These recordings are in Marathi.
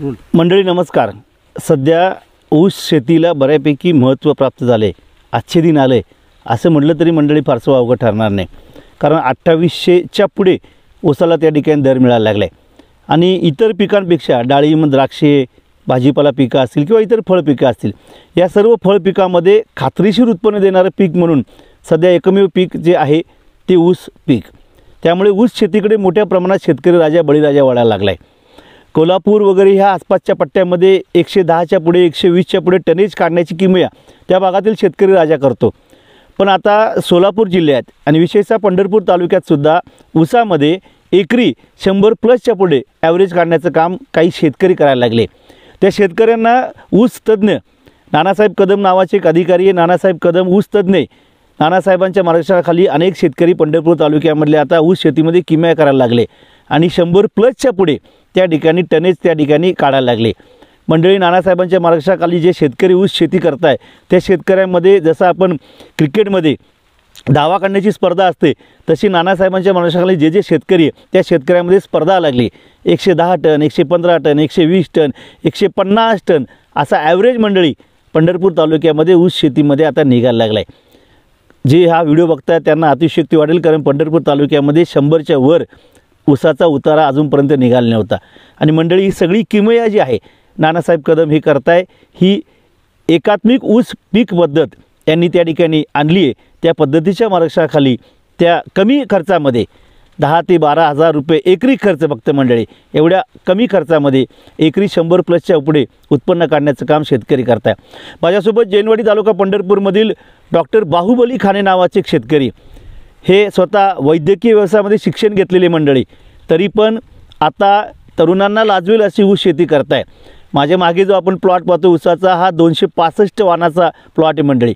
मंडळी नमस्कार. सध्या ऊस शेतीला बऱ्यापैकी महत्त्व प्राप्त झाले, आजचे दिन आले असं म्हटलं तरी मंडळी फारसं अवघड ठरणार नाही. कारण 2800च्या पुढे ऊसाला त्या ठिकाणी दर मिळायला लागला आहे. आणि इतर पिकांपेक्षा डाळिंब, द्राक्षे, भाजीपाला पिकं असतील किंवा इतर फळपिकं असतील, या सर्व फळपिकामध्ये खात्रीशीर उत्पन्न देणारं पीक म्हणून सध्या एकमेव पीक जे आहे ते ऊस पीक. त्यामुळे ऊस शेतीकडे मोठ्या प्रमाणात शेतकरी राजा बळीराजा वाढायला लागला आहे. कोल्हापूर वगैरे ह्या आसपासच्या पट्ट्यामध्ये 110च्या पुढे 120च्या पुढे टनेज काढण्याची किमया त्या भागातील शेतकरी राजा करतो. पण आता सोलापूर जिल्ह्यात आणि विशेषतः पंढरपूर तालुक्यातसुद्धा ऊसामध्ये एकरी 100+ पुढे ॲव्हरेज काढण्याचं काम काही शेतकरी करायला लागले. त्या शेतकऱ्यांना ऊस तज्ज्ञ नानासाहेब कदम नावाचे एक अधिकारी आहे. नानासाहेब कदम ऊस तज्ज्ञ. नानासाहेबांच्या मार्गदर्शनाखाली अनेक शेतकरी पंढरपूर तालुक्यामधले आता ऊस शेतीमध्ये किमया करायला लागले आणि 100+च्या पुढे त्या ठिकाणी टनेज त्या ठिकाणी काढायला लागले. मंडळी, नानासाहेबांच्या मार्गदर्शनाखाली जे शेतकरी ऊस शेती करताय त्या शेतकऱ्यांमध्ये जसं आपण क्रिकेटमध्ये धावा काढण्याची स्पर्धा असते, तशी नानासाहेबांच्या मार्गदर्शनाखाली जे शेतकरी आहे त्या शेतकऱ्यांमध्ये स्पर्धा लागली. 110 टन, 115 टन, 120 टन, 150 टन असा ॲव्हरेज मंडळी पंढरपूर तालुक्यामध्ये ऊस शेतीमध्ये आता निघायला लागला आहे. जे हा व्हिडिओ बघताय त्यांना अतिशयोक्ती वाटेल, कारण पंढरपूर तालुक्यामध्ये 100च्या वर ऊसाचा उतारा अजूनपर्यंत निघाला नव्हता. आणि मंडळी, ही सगळी किमया जी आहे नानासाहेब कदम हे करताय, ही एकात्मिक ऊस पीक पद्धत यांनी त्या ठिकाणी आणली आहे. त्या पद्धतीच्या मार्गदर्शनाखाली त्या कमी खर्चामध्ये 10 ते 12 हजार रुपये एकरी खर्च फक्त मंडळी, एवढ्या कमी खर्चामध्ये एकरी 100+च्या पुढे उत्पन्न काढण्याचं काम शेतकरी करताय. माझ्यासोबत जैनवाडी तालुका पंढरपूरमधील डॉक्टर बाहुबली खाने नावाचे एक शेतकरी, हे स्वतः वैद्यकीय व्यवसायामध्ये शिक्षण घेतलेले मंडळी, तरी पण आता तरुणांना लाजवेल अशी ऊस शेती करताय. माझ्या मागे जो आपण प्लॉट पाहतो ऊसाचा, हा 265 वाणाचा प्लॉट आहे मंडळी.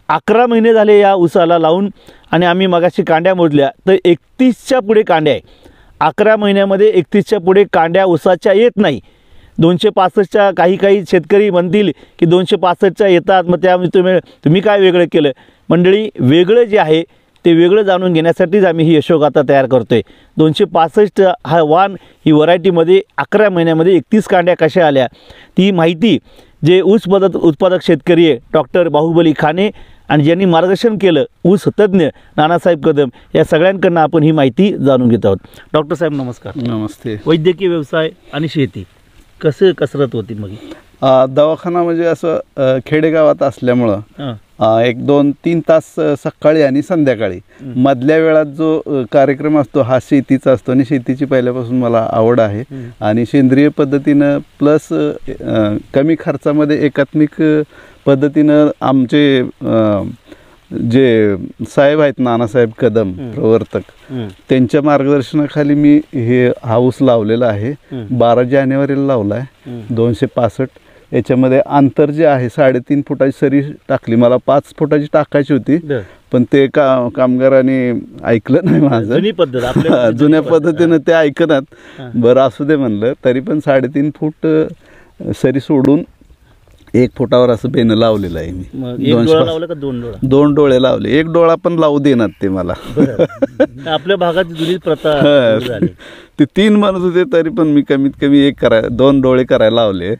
11 महिने झाले या ऊसाला लावून आणि आम्ही मगाशी कांड्या मोजल्या तर 31च्या पुढे कांड्या आहे. 11 महिन्यामध्ये 31च्या पुढे कांड्या ऊसाच्या येत नाही. 265च्या काही शेतकरी म्हणतील की 265च्या येतात, मग त्यामुळे तुम्ही काय वेगळं केलं. मंडळी, वेगळं जे आहे ते वेगळं जाणून घेण्यासाठीच आम्ही ही यशोगाथा तयार करतो आहे. 265 हा वाण ही व्हरायटीमध्ये 11 महिन्यामध्ये 31 कांड्या कशा आल्या, ती माहिती जे ऊस उत्पादक शेतकरी आहे डॉक्टर बाहुबली खाने आणि ज्यांनी मार्गदर्शन केलं ऊस तज्ज्ञ नानासाहेब कदम, या सगळ्यांकडून आपण ही माहिती जाणून घेत आहोत. डॉक्टर साहेब नमस्कार. नमस्ते. वैद्यकीय व्यवसाय आणि शेती कसं कसरत होती मग? दवाखाना म्हणजे असं खेडेगावात असल्यामुळं 1-2-3 तास सकाळी आणि संध्याकाळी मधल्या वेळात जो कार्यक्रम असतो हा शेतीचा असतो. आणि शेतीची पहिल्यापासून मला आवड आहे. आणि सेंद्रिय पद्धतीनं प्लस कमी खर्चामध्ये एकात्मिक पद्धतीनं आमचे जे साहेब आहेत नानासाहेब कदम प्रवर्तक, त्यांच्या मार्गदर्शनाखाली मी हा ऊस लावलेला आहे. 12 जानेवारीला लावला आहे. 265. याच्यामध्ये अंतर जे आहे 3.5 फुटाची सरी टाकली. मला 5 फुटाची टाकायची होती, पण ते कामगारांनी ऐकलं नाही माझं. जुन्या पद्धतीनं ते ऐकनात. बरं असू दे म्हणलं. तरी पण 3.5 फूट सरी सोडून 1 फुटावर असं बेनं लावलेलं आहे मी. 2 डोळे लावले. 1 डोळा पण लावू देणार ते मला. आपल्या भागात जुनी प्रथा ते 3 म्हणत होते, तरी पण मी कमीत कमी 2 डोळे करायला लावले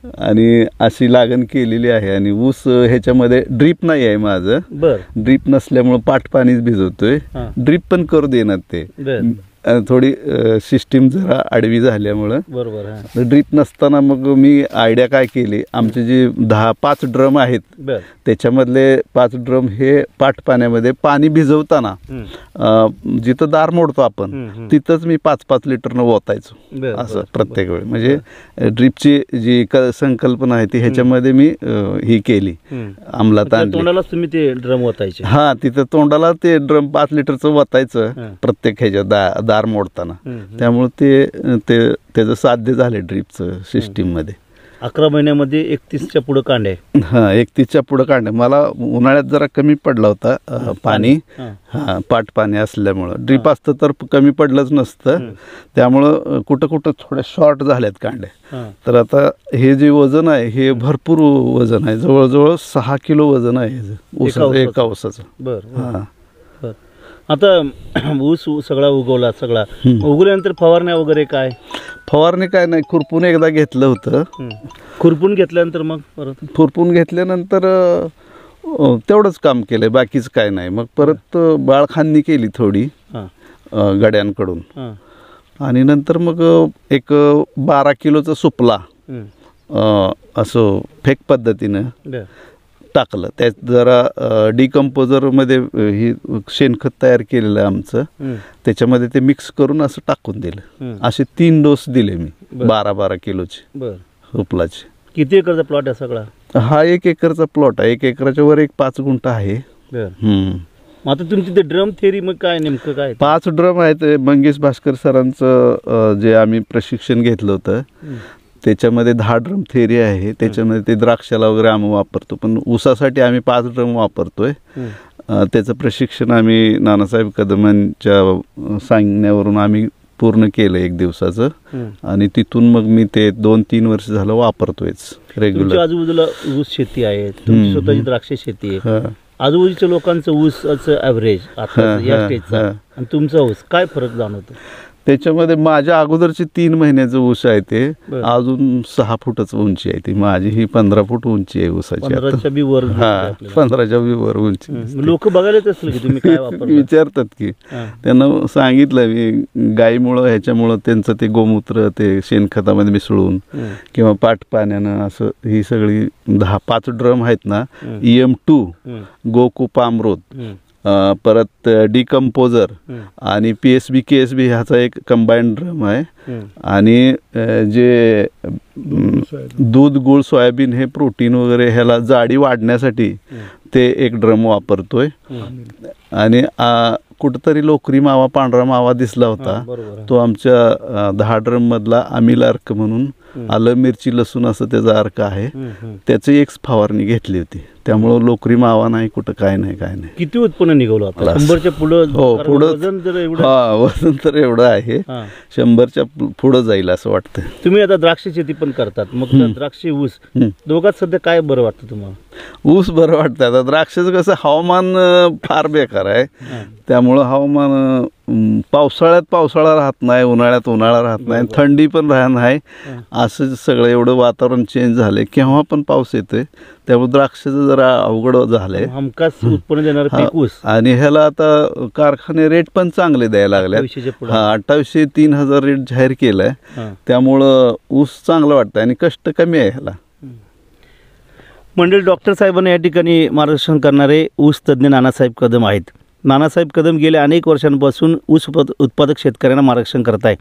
आणि अशी लागण केलेली आहे. आणि ऊस ह्याच्यामध्ये ड्रीप नाही आहे माझं. ड्रीप नसल्यामुळे पाट पाणीच भिजवतोय. ड्रीप पण करू देणार ते. थोडी सिस्टीम जरा आडवी झाल्यामुळं. बरोबर. ड्रीप नसताना मग मी आयडिया काय केली, आमचे जे 5 ड्रम आहेत त्याच्यामधले 5 ड्रम हे पाट पाण्यामध्ये पाणी भिजवताना जिथं दार मोडतो आपण तिथंच मी 5-5 लिटरनं ओतायचो असं प्रत्येक वेळी. म्हणजे ड्रीपची जी संकल्पना आहे ती ह्याच्यामध्ये मी ही केली, अंमलात आणली. तोंडालाच तुम्ही ते ड्रम ओतायचे? हा, तिथं तोंडाला ते ड्रम 5 लिटरचं ओतायचं प्रत्येक ह्याच्या दार मोडताना. त्यामुळे ते त्याचं साध्य झाले ड्रीपचं सिस्टीम मध्ये. 11 महिन्यामध्ये 31च्या पुढे कांड्या? हां, 31च्या पुढे कांड्या. मला उन्हाळ्यात जरा कमी पडला होता पाणी, हां, पाट पाणी असल्यामुळं. ड्रीप असतं तर कमी पडलंच नसतं. त्यामुळं कुठं कुठं थोड्या शॉर्ट झाल्यात कांड्या. तर आता हे जे वजन आहे हे भरपूर वजन आहे, जवळजवळ 6 किलो वजन आहे एका ऊसाचं. बरं. हां, आता ऊस सगळा उगवला सगळा उगवल्यानंतर फवारण्या वगैरे काय? फवारणी काय नाही, खुरपून एकदा घेतलं होतं. खुरपून घेतल्यानंतर मग परत खुरपून घेतल्यानंतर तेवढंच काम केलंय, बाकीच काय नाही. मग परत बाळखांनी केली थोडी गड्यांकडून, आणि नंतर मग एक 12 किलोचा सुपला असं फेक पद्धतीनं टाकलं. त्यात जरा डिकम्पोजरमध्ये ही शेणखत तयार केलेलं आहे आमचं, त्याच्यामध्ये ते मिक्स करून असं टाकून दिलं. असे 3 डोस दिले मी 12-12 किलोचे सुपलाचे. किती एकरचा प्लॉट आहे सगळा? हा 1 एकरचा प्लॉट आहे. 1 एकराच्या वर एक 5 गुंठ आहे. आता तुमची ते ड्रम थेरी मग काय नेमकं काय? 5 ड्रम आहेत. मंगेश भास्कर सरांचं जे आम्ही प्रशिक्षण घेतलं होतं त्याच्यामध्ये 10 ड्रम थेरी आहे. त्याच्यामध्ये ते द्राक्षाला वगैरे आम्ही वापरतो, पण ऊसासाठी आम्ही 5 ड्रम वापरतोय. त्याचं प्रशिक्षण आम्ही नानासाहेब कदमांच्या सांगण्यावरून आम्ही पूर्ण केलं 1 दिवसाचं, आणि तिथून मग मी ते 2-3 वर्ष झालं वापरतोयच रेग्युलर. आजूबाजूला ऊस शेती आहे, तुमची स्वतःची द्राक्ष शेती आहे. आजूबाजूच्या लोकांचं ऊसाचं ॲव्हरेज आता या स्टेजचा आणि तुमचा ऊस काय फरक जाणवतो? त्याच्यामध्ये माझ्या अगोदरची 3 महिन्याचं ऊस आहे ते अजून 6 फुटच उंची आहे. ती माझी ही 15 फूट उंची आहे ऊसाची. 15च्या बी वर. 15च्या बी वर उंची. लोक बघायलाच असेल की तुम्ही काय वापरता, विचारतात की. त्यांना सांगितलं मी गाईमुळं ह्याच्यामुळं त्यांचं ते गोमूत्र ते शेणखतामध्ये मिसळून किंवा पाट पाण्यानं असं ही सगळी 5 ड्रम आहेत ना, EM2 गोकुपामृत, परत डिकम्पोजर आणि PSB KSB ह्याचा एक कंबाईंड ड्रम आहे, आणि जे दूध गुळ सोयाबीन हे प्रोटीन वगैरे ह्याला जाडी वाढण्यासाठी ते एक ड्रम वापरतोय. आणि कुठंतरी लोकरी मावा पांढरा मावा दिसला होता, तो आमच्या 10 ड्रम मधला अमिल अर्क म्हणून आलं मिरची लसूण असं त्याचा अर्क आहे, त्याची एक फवारणी घेतली होती. त्यामुळं लोकरी मावा नाही, कुठं काय नाही काय नाही. किती उत्पन्न निघवलं आता? 100च्या पुढं? हो, पुढं वजन तर एवढं आहे, 100च्या पुढं जाईल असं वाटतं. तुम्ही आता द्राक्ष शेती पण करतात, मग द्राक्ष ऊस दोघात सध्या काय बरं वाटतं तुम्हाला? ऊस बरं वाटतं. आता द्राक्षाचं कसं हवामान फार बेकार आहे, त्यामुळं हवामान पावसाळ्यात पावसाळा राहत नाही, उन्हाळ्यात उन्हाळा राहत नाही, थंडी पण राहत नाही, असं सगळं एवढं वातावरण चेंज झालंय. केव्हा पण पाऊस येतोय, त्यामुळे द्राक्षाचं जरा अवघड झालंय. हमखास उत्पन्न देणार पीक ऊस. आणि ह्याला आता कारखाने रेट पण चांगले द्यायला लागले. 2800-3000 रेट जाहीर केलाय, त्यामुळं ऊस चांगलं वाटतं आणि कष्ट कमी आहे ह्याला. मंडळी, डॉक्टर साहेबांना या ठिकाणी मार्गदर्शन करणारे ऊस तज्ज्ञ नानासाहेब कदम आहेत. नानासाहेब कदम गेल्या अनेक वर्षांपासून ऊस उत्पादक शेतकऱ्यांना मार्गदर्शन करत आहे.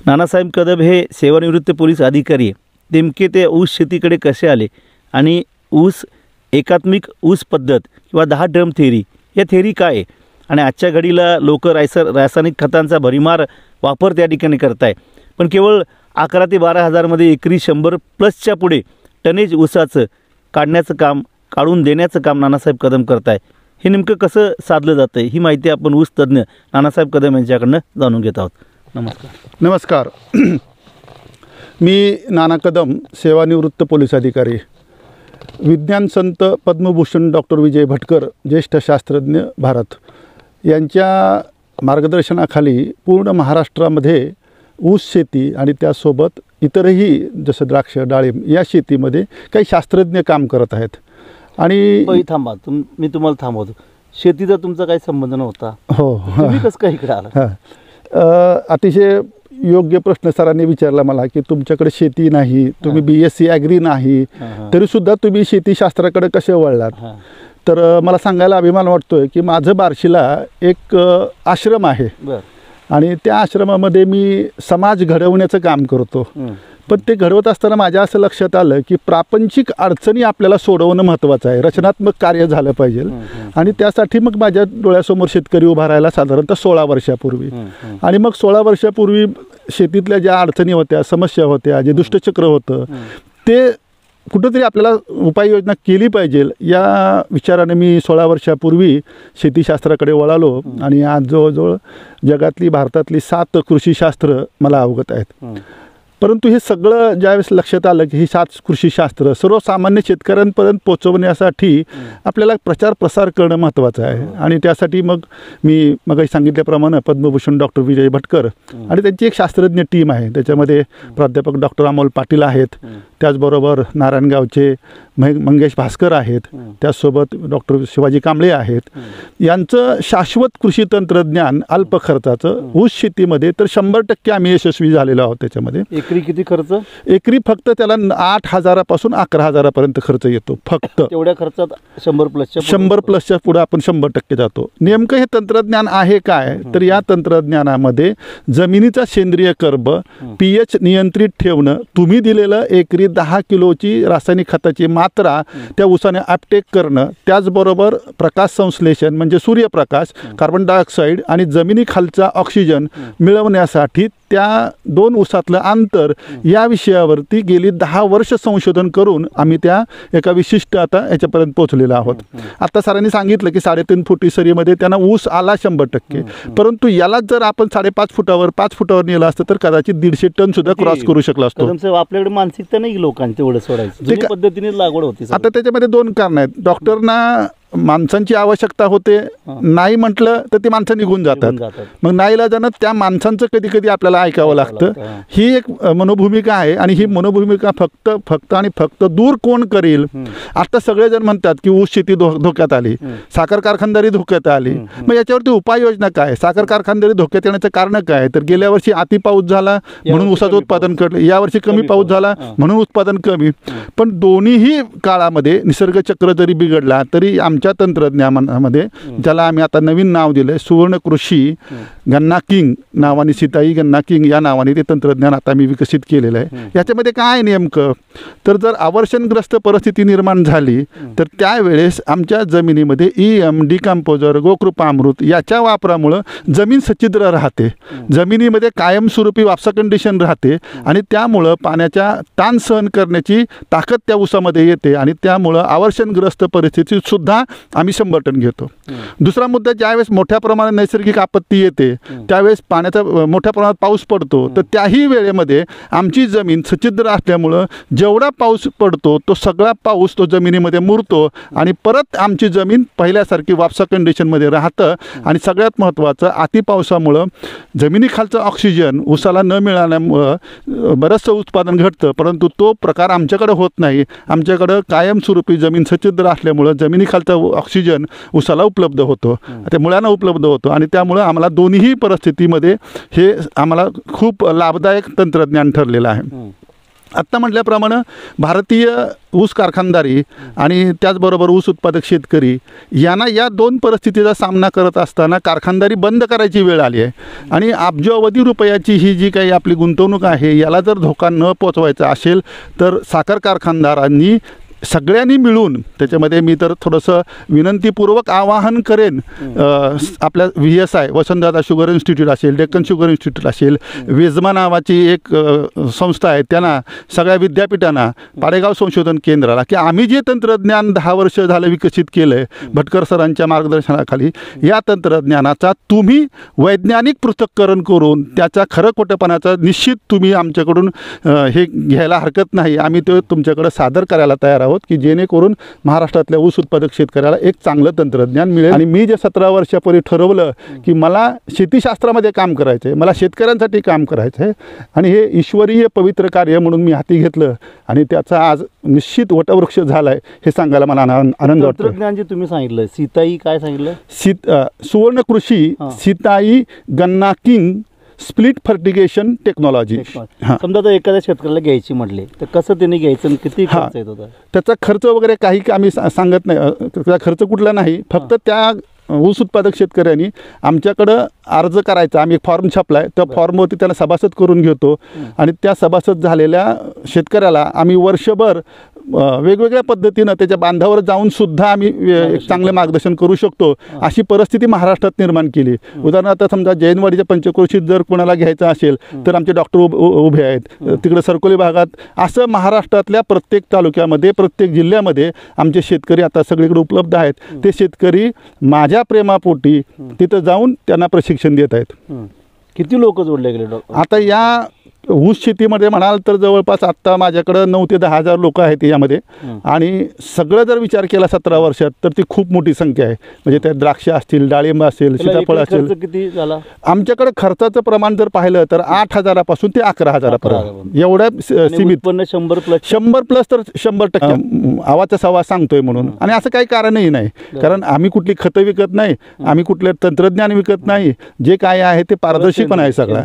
नानासाहेब कदम हे सेवानिवृत्त पोलीस अधिकारी आहे. नेमके ते ऊस शेतीकडे कसे आले आणि ऊस एकात्मिक ऊस पद्धत किंवा 10 ड्रम थेरी, या थेरी काय आहे, आणि आजच्या घडीला लोक रासायनिक खतांचा भरीमार वापर त्या ठिकाणी करत आहे, पण केवळ 11 ते 12 हजारमध्ये एकरी 100+ पुढे टनेज ऊसाचं काढून देण्याचं काम नानासाहेब कदम करत आहे. हे नेमकं कसं साधलं जातं ही माहिती आपण ऊस तज्ज्ञ नानासाहेब कदम यांच्याकडनं जाणून घेत आहोत. नमस्कार. मी नाना कदम, सेवानिवृत्त पोलीस अधिकारी. विज्ञान संत पद्मभूषण डॉक्टर विजय भटकर, ज्येष्ठ शास्त्रज्ञ, भारत यांच्या मार्गदर्शनाखाली पूर्ण महाराष्ट्रामध्ये ऊस शेती आणि त्यासोबत इतरही जसं द्राक्ष, डाळिंब या शेतीमध्ये काही शास्त्रज्ञ काम करत आहेत. आणि थांबा, मी तुम्हाला थांबवतो. शेतीचा तुमचा काही संबंध नव्हता? हो. तुम्ही कसं काय इकडे आला? अतिशय योग्य प्रश्न सरांनी विचारला मला की तुमच्याकडे शेती नाही, तुम्ही BSc ॲग्री नाही, तरीसुद्धा तुम्ही शेतीशास्त्राकडे कसे वळलात? तर मला सांगायला अभिमान वाटतोय की माझं बार्शीला एक आश्रम आहे, आणि त्या आश्रमामध्ये मी समाज घडवण्याचं काम करतो. पण ते घडवत असताना माझ्या असं लक्षात आलं की प्रापंचिक अडचणी आपल्याला सोडवणं महत्त्वाचं आहे, रचनात्मक कार्य झालं पाहिजे. आणि त्यासाठी मग माझ्या डोळ्यासमोर शेतकरी उभा राहिला साधारणतः 16 वर्षापूर्वी. आणि मग 16 वर्षापूर्वी शेतीतल्या ज्या अडचणी होत्या, समस्या होत्या, जे दुष्टचक्र होतं, ते कुठंतरी आपल्याला उपाययोजना केली पाहिजे या विचाराने मी 16 वर्षापूर्वी शेतीशास्त्राकडे वळालो. आणि आज जवळजवळ जगातली, भारतातली 7 कृषीशास्त्र मला अवगत आहेत. परंतु हे सगळं ज्यावेळेस लक्षात आलं की ही 7 कृषीशास्त्र सर्वसामान्य शेतकऱ्यांपर्यंत पोहोचवण्यासाठी आपल्याला प्रचार प्रसार करणं महत्त्वाचं आहे. आणि त्यासाठी मग मी मगाशी सांगितल्याप्रमाणे पद्मभूषण डॉक्टर विजय भटकर आणि त्यांची एक शास्त्रज्ञ टीम आहे. त्याच्यामध्ये प्राध्यापक डॉक्टर अमोल पाटील आहेत, त्याचबरोबर नारायणगावचे मंगेश भास्कर आहेत, त्याचसोबत डॉक्टर शिवाजी कांबळे आहेत. यांचं शाश्वत कृषी तंत्रज्ञान अल्प खर्चाचं ऊस शेतीमध्ये तर 100% आम्ही यशस्वी झालेलो आहोत. त्याच्यामध्ये एकरी किती खर्च? एकरी फक्त त्याला 8,000 11,000 खर्च येतो फक्त. तेवढ्या खर्चात 100+ पुढे आपण 100% जातो. नेमकं हे तंत्रज्ञान आहे काय, तर या तंत्रज्ञानामध्ये जमिनीचा सेंद्रिय कर्ब pH नियंत्रित ठेवणं, तुम्ही दिलेलं एकरी 10 किलोची रासायनिक खताची मात्रा त्या ऊसाने अपटेक करणं, त्याचबरोबर प्रकाश संश्लेषण म्हणजे सूर्यप्रकाश, कार्बन डायऑक्साईड आणि जमिनीखालचा ऑक्सिजन मिळवण्यासाठी त्या 2 ऊसातलं अंतर या विषयावरती गेली 10 वर्ष संशोधन करून आम्ही त्या एका विशिष्ट आता याच्यापर्यंत पोहोचलेलो आहोत. आता सरांनी सांगितलं की 3.5 फुटी सरीमध्ये त्यांना ऊस आला 100%, परंतु याला जर आपण 5.5 फुटावर 5 फुटावर नेलं असतं तर कदाचित 150 टन सुद्धा क्रॉस करू शकला असतो. आपल्याकडे मानसिकता नाही लोकांची तेवढं सोडायचं पद्धतीने लागवड होती. आता त्याच्यामध्ये 2 कारण आहेत. डॉक्टरना माणसांची आवश्यकता होते, नाही म्हटलं तर ती माणसं निघून जातात. मग नाईलाजानं त्या माणसांचं कधी कधी आपल्याला ऐकावं लागतं. ही एक मनोभूमिका आहे आणि ही मनोभूमिका फक्त आणि फक्त दूर कोण करेल. आता सगळेजण म्हणतात की ऊस शेती धोक्यात आली, साखर कारखानदारी धोक्यात आली. मग याच्यावरती उपाययोजना काय? साखर कारखानदारी धोक्यात येण्याचं कारण काय? तर गेल्या वर्षी अति पाऊस झाला म्हणून ऊसाचं उत्पादन कमी, यावर्षी कमी पाऊस झाला म्हणून उत्पादन कमी. पण दोन्हीही काळामध्ये निसर्ग चक्र जरी बिघडला तरी आमच्या तंत्रज्ञानामध्ये, ज्याला आम्ही आता नवीन नाव दिलंय सुवर्ण कृषी गन्ना किंग नावाने, सीताई गन्ना किंग या नावाने ते तंत्रज्ञान आता मी विकसित केलेलं आहे. याच्यामध्ये काय नेमकं, तर जर आवर्षणग्रस्त परिस्थिती निर्माण झाली तर त्यावेळेस आमच्या जमिनीमध्ये EM डिकम्पोजर, गोकृपामृत याच्या वापरामुळं जमीन सच्छिद्र राहते, जमिनीमध्ये कायमस्वरूपी वापसा कंडिशन राहते आणि त्यामुळं पाण्याच्या ताण सहन करण्याची ताकद त्या ऊसामध्ये येते आणि त्यामुळं आवर्षणग्रस्त परिस्थितीत सुद्धा आम्ही 100 टन घेतो. दुसरा मुद्दा, ज्यावेळेस मोठ्या प्रमाणात नैसर्गिक आपत्ती येते त्यावेळेस पाण्याचा मोठ्या प्रमाणात पाऊस पडतो, तर त्याही वेळेमध्ये आमची जमीन सच्छिद्र असल्यामुळं जेवढा पाऊस पडतो तो सगळा पाऊस तो जमिनीमध्ये मुरतो आणि परत आमची जमीन पहिल्यासारखी वापसा कंडिशनमध्ये राहतं. आणि सगळ्यात महत्त्वाचं, अति पावसामुळं जमिनीखालचं ऑक्सिजन ऊसाला न मिळाल्यामुळं बरंचसं उत्पादन घटतं, परंतु तो प्रकार आमच्याकडे होत नाही. आमच्याकडं कायमस्वरूपी जमीन सच्छिद्र असल्यामुळं जमिनीखालचा ऑक्सिजन ऊसाला उपलब्ध होतो, त्या मुळांना उपलब्ध होतो आणि त्यामुळं आम्हाला दोन्ही परिस्थितीमध्ये हे आम्हाला खूप लाभदायक तंत्रज्ञान ठरलेलं आहे. आत्ता म्हटल्याप्रमाणे भारतीय ऊस कारखानदारी आणि त्याचबरोबर ऊस उत्पादक शेतकरी यांना या 2 परिस्थितीचा सामना करत असताना कारखानदारी बंद करायची वेळ आली आहे. आणि अब्जावधी रुपयाची ही जी काही आपली गुंतवणूक आहे याला जर धोका न पोचवायचा असेल तर साखर कारखानदारांनी सगळ्यांनी मिळून, त्याच्यामध्ये मी तर थोडंसं विनंतीपूर्वक आवाहन करेन, आपल्या VSI वसंतदादा शुगर इन्स्टिट्यूट असेल, डेक्कन शुगर इन्स्टिट्यूट असेल, वेजमा नावाची एक संस्था आहे, त्यांना सगळ्या विद्यापीठांना, पाडेगाव संशोधन केंद्राला, की आम्ही जे तंत्रज्ञान 10 वर्ष झालं विकसित केलं आहे भटकर सरांच्या मार्गदर्शनाखाली, या तंत्रज्ञानाचा तुम्ही वैज्ञानिक पृथक्करण करून त्याचा खरं खोटेपणाचा निश्चित तुम्ही आमच्याकडून हे घ्यायला हरकत नाही. आम्ही ते तुमच्याकडे सादर करायला तयार आहोत की जेणेकरून महाराष्ट्रातल्या ऊस उत्पादक शेतकऱ्याला एक चांगलं तंत्रज्ञान मिळेल. आणि मी जे 17 वर्षापूर्वी ठरवलं की मला शेतीशास्त्रामध्ये काम करायचं आहे, मला शेतकऱ्यांसाठी काम करायचं आहे आणि हे ईश्वरीय पवित्र कार्य म्हणून मी हाती घेतलं आणि त्याचा आज निश्चित वटवृक्ष झाला आहे हे सांगायला मला आनंद वाटतो. तंत्रज्ञान जे तुम्ही सांगितलं, सीताई काय सांगितलं? सुवर्ण कृषी सीताई गन्ना किंग स्प्लिट फर्टिगेशन टेक्नॉलॉजी. समजा तर एखाद्या शेतकऱ्याला घ्यायची म्हटले तर कसं त्याने घ्यायचं, किती खर्च येत होता? त्याचा खर्च वगैरे काही आम्ही सांगत नाही, त्याचा खर्च कुठला नाही, फक्त त्या ऊस उत्पादक शेतकऱ्यांनी आमच्याकडं अर्ज करायचा. आम्ही एक फॉर्म छापलाय, त्या फॉर्मवरती त्याला सभासद करून घेतो आणि त्या सभासद झालेल्या शेतकऱ्याला आम्ही वर्षभर वेगवेगळ्या पद्धतीनं त्याच्या बांधावर जाऊन सुद्धा आम्ही एक चांगले मार्गदर्शन करू शकतो, अशी परिस्थिती महाराष्ट्रात निर्माण केली. उदाहरणार्थ समजा जैनवाडीच्या पंचक्रोशीत जर कोणाला घ्यायचं असेल तर आमचे डॉक्टर उभे आहेत, तिकडे सरकोली भागात, असं महाराष्ट्रातल्या प्रत्येक तालुक्यामध्ये प्रत्येक जिल्ह्यामध्ये आमचे शेतकरी आता सगळीकडे उपलब्ध आहेत. ते शेतकरी माझ्या प्रेमापोटी तिथं जाऊन त्यांना प्रशिक्षण देत आहेत. किती लोक जोडले गेले? आता या ऊस शेतीमध्ये म्हणाल तर जवळपास आत्ता माझ्याकडं 9 ते 10 हजार लोक आहेत यामध्ये आणि सगळं जर विचार केला 17 वर्षात तर ती खूप मोठी संख्या आहे. म्हणजे त्यात द्राक्ष असतील, डाळिंब असेल, सीताफळ असेल. किती झाला आमच्याकडे खर्चाचं प्रमाण जर पाहिलं तर 8,000पासून ते 11,000पर्यंत एवढ्या सीमित. 100+ तर 100% आवाचा सवा सांगतोय म्हणून. आणि असं काही कारणही नाही, कारण आम्ही कुठली खतं विकत नाही, आम्ही कुठले तंत्रज्ञान विकत नाही. जे काय आहे ते पारदर्शी पण आहे सगळा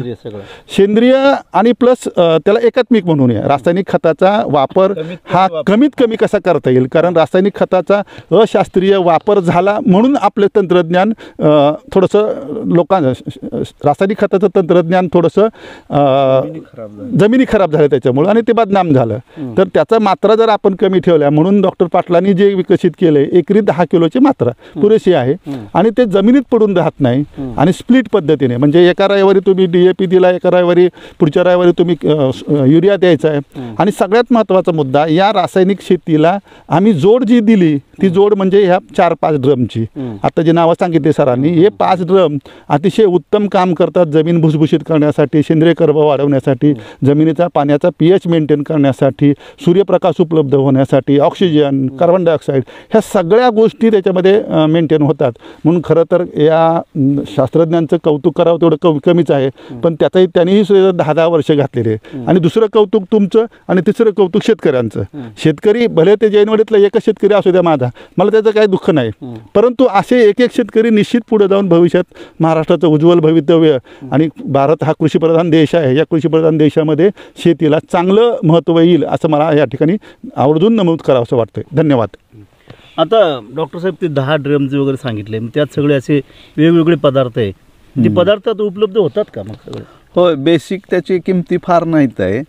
सेंद्रिय आणि प्लस त्याला एकात्मिक म्हणून आहे. रासायनिक खताचा वापर हा कमीत कमी कसा करता येईल, कारण रासायनिक खताचा अशास्त्रीय वापर झाला म्हणून आपले तंत्रज्ञान थोडंसं लोकांना रासायनिक खताचं तंत्रज्ञान थोडंसं जमिनी खराब झाल्या त्याच्यामुळं आणि ते बदनाम झालं. तर त्याचा मात्रा जर आपण कमी ठेवल्या म्हणून डॉक्टर पाटलांनी जे विकसित केलं आहे एकरी 10 किलोची मात्रा पुरेशी आहे आणि ते जमिनीत पडून राहत नाही. आणि स्प्लिट पद्धतीने म्हणजे एका रविवारी तुम्ही DAP दिला, एका रविवारी पुढच्या रविवारी तुम्ही युरिया द्यायचा आहे. आणि सगळ्यात महत्त्वाचा मुद्दा, या रासायनिक शेतीला आम्ही जोड जी दिली ती जोड म्हणजे ह्या 4-5 ड्रमची. आता जे नावं सांगितले सरांनी, हे 5 ड्रम अतिशय उत्तम काम करतात जमीन भुसभुशीत करण्यासाठी, सेंद्रिय कर्ब वाढवण्यासाठी, जमिनीचा पाण्याचा pH मेंटेन करण्यासाठी, सूर्यप्रकाश उपलब्ध होण्यासाठी, ऑक्सिजन, कार्बन डायऑक्साईड ह्या सगळ्या गोष्टी त्याच्यामध्ये मेंटेन होतात. म्हणून खरं तर या शास्त्रज्ञांचं कौतुक करावं तेवढं कमीच आहे. पण त्याचाही त्यांनीही 10-10 वर्ष घातलेले. आणि दुसरं कौतुक तुमचं आणि तिसरं कौतुक शेतकऱ्यांचं. शेतकरी भले ते जैनवाडीतला एकच शेतकरी असू द्या माझा, मला त्याचं काही दुःख नाही, परंतु असे एक शेतकरी निश्चित पुढे जाऊन भविष्यात महाराष्ट्राचं उज्ज्वल भवितव्य आणि भारत हा कृषीप्रधान देश आहे, या कृषीप्रधान देशामध्ये शेतीला चांगलं महत्त्व येईल असं मला या ठिकाणी आवर्जून नमूद करावं असं वाटतंय. धन्यवाद. आता डॉक्टर साहेब ते 10 ड्रम्स वगैरे सांगितले, त्यात सगळे असे वेगवेगळे पदार्थ आहे, ते पदार्थ उपलब्ध होतात का मग सगळे? हो, बेसिक त्याची किमती फार नाहीत आहे.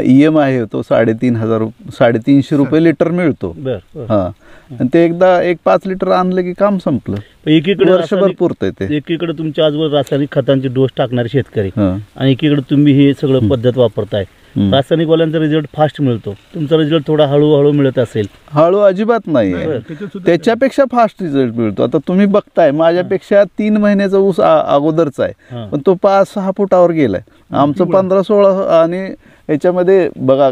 EM आहे तो 350 रुपये लिटर मिळतो. हां, आणि ते एकदा 5 लिटर आणलं की काम संपलं. एकीकडे वर्षभर पुरतंय ते. एकीकडे तुमच्या आजवर रासायनिक खतांचे डोस टाकणारे शेतकरी आणि एकीकडे तुम्ही हे सगळं पद्धत वापरताय. रासायनिक वाल्यांचा रिझल्ट फास्ट मिळतो, तुमचा रिझल्ट थोडा हळूहळू मिळत असेल? हळू अजिबात नाही, त्याच्यापेक्षा फास्ट रिझल्ट मिळतो. आता तुम्ही बघताय माझ्यापेक्षा 3 महिन्याचा ऊस अगोदरचा आहे, पण तो 5-6 फुटावर गेलाय. आमचं 15-16 आणि ह्याच्यामध्ये बघा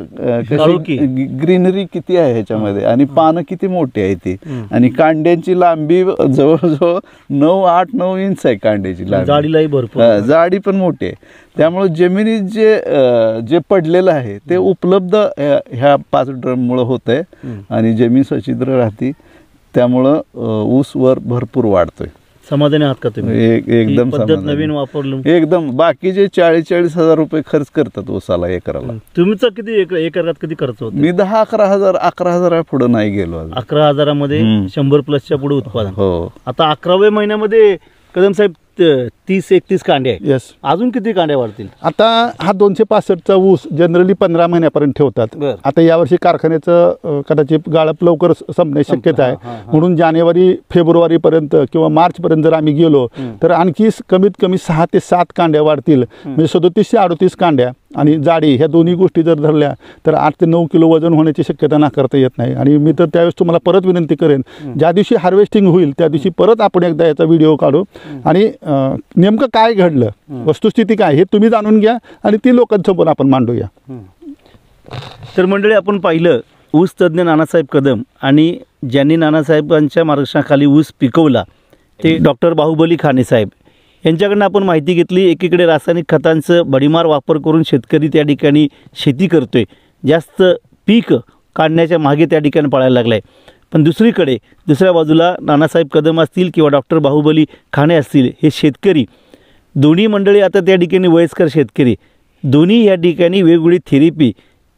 ग्रीनरी किती आहे ह्याच्यामध्ये आणि पानं किती मोठी आहे ती. आणि कांड्यांची लांबी जवळजवळ 9-8-9 इंच आहे कांड्याची लांबी. जाडीलाही भरपूर, जाडी पण मोठी आहे. त्यामुळे जमिनीत जे पडलेलं आहे ते उपलब्ध ह्या 5 ड्रममुळं होत आहे आणि जमीन सच्छिद्र राहते. त्यामुळं ऊस वर भरपूर वाढतोय. समाधानी आहात का तुम्ही? एकदम नवीन वापरलं एकदम. बाकीचे 40-40 हजार रुपये खर्च करतात ऊसाला एकराला. तुमचा किती एकरात किती खर्च होतो? मी 10-11 हजार पुढे नाही गेलो. 11,000मध्ये 100+ पुढे उत्पादन. हो. आता 11व्या महिन्यामध्ये कदम साहेब 30-31 कांडे आहे. यस. अजून किती कांड्या वाढतील? आता हा 265चा ऊस जनरली 15 महिन्यापर्यंत ठेवतात. आता यावर्षी कारखान्याचं कदाचित गाळप लवकर संपण्याची शक्यता आहे. म्हणून जानेवारी-फेब्रुवारीपर्यंत किंवा मार्चपर्यंत जर आम्ही गेलो तर आणखी कमीत कमी 6 ते 7 कांड्या वाढतील. म्हणजे 37 ते 38 कांड्या आणि जाडी ह्या दोन्ही गोष्टी जर धरल्या तर 8 ते 9 किलो वजन होण्याची शक्यता नाकारता येत नाही. आणि मी तर त्यावेळेस तुम्हाला परत विनंती करेन, ज्या दिवशी हार्वेस्टिंग होईल त्या दिवशी परत आपण एकदा याचा व्हिडिओ काढू आणि नेमकं काय घडलं, वस्तुस्थिती काय हे तुम्ही जाणून घ्या आणि ती लोकांसमोर आपण मांडूया. तर मंडळी, आपण पाहिलं ऊस तज्ज्ञ नानासाहेब कदम आणि ज्यांनी नानासाहेबांच्या मार्गदर्शनाखाली ऊस पिकवला ते डॉक्टर बाहुबली खाने साहेब यांच्याकडनं आपण माहिती घेतली. एकीकडे रासायनिक खतांचं भडीमार वापर करून शेतकरी त्या ठिकाणी शेती करतोय, जास्त पीक काढण्याच्या मागे त्या ठिकाणी पळायला लागला आहे. पण दुसरीकडे दुसऱ्या बाजूला नानासाहेब कदम असतील किंवा डॉक्टर बाहुबली खाने असतील, हे शेतकरी दोन्ही मंडळी आता त्या ठिकाणी वयस्कर शेतकरी दोन्ही या ठिकाणी वेगवेगळी थेरपी,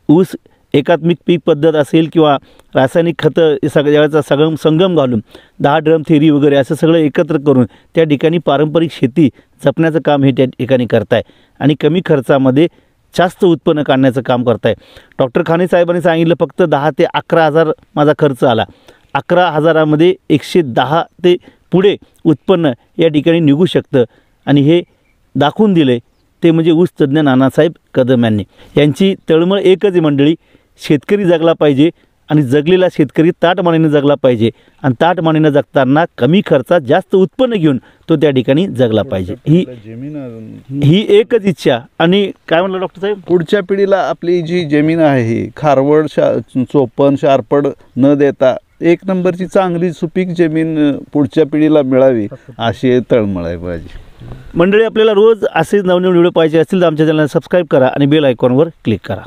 ऊस एकात्मिक पीक पद्धत असेल किंवा रासायनिक खतं सगळ्याचा संगम घालून 10 ड्रम थेरी वगैरे असं सगळं एकत्र करून त्या ठिकाणी पारंपरिक शेती जपण्याचं काम हे त्या ठिकाणी करताय आणि कमी खर्चामध्ये जास्त उत्पन्न काढण्याचं काम करताय. डॉक्टर खाने साहेबांनी सांगितलं फक्त 10 ते 11 हजार माझा खर्च आला. 11 हजारामध्ये 110 ते पुढे उत्पन्न या ठिकाणी निघू शकतं आणि हे दाखवून दिले ते म्हणजे ऊस तज्ज्ञ नानासाहेब कदम यांनी. यांची तळमळ एकच मंडळी, शेतकरी जगला पाहिजे आणि जगलेला शेतकरी ताटमानेने जगला पाहिजे आणि ताटमानेने जगताना कमी खर्चात जास्त उत्पन्न घेऊन तो त्या ठिकाणी जगला पाहिजे. ही एकच इच्छा. आणि काय म्हणलं डॉक्टर साहेब, पुढच्या पिढीला आपली जी जमीन आहे ही खारवड चोपण शारपड न देता एक नंबरची चांगली सुपीक जमीन पुढच्या पिढीला मिळावी अशी तळमळ आहे माझी. मंडळी आपल्याला रोज असेच नवनवीन व्हिडिओ पाहिजे असतील तर आमच्या चॅनलला सबस्क्राईब करा आणि बेल आयकॉनवर क्लिक करा.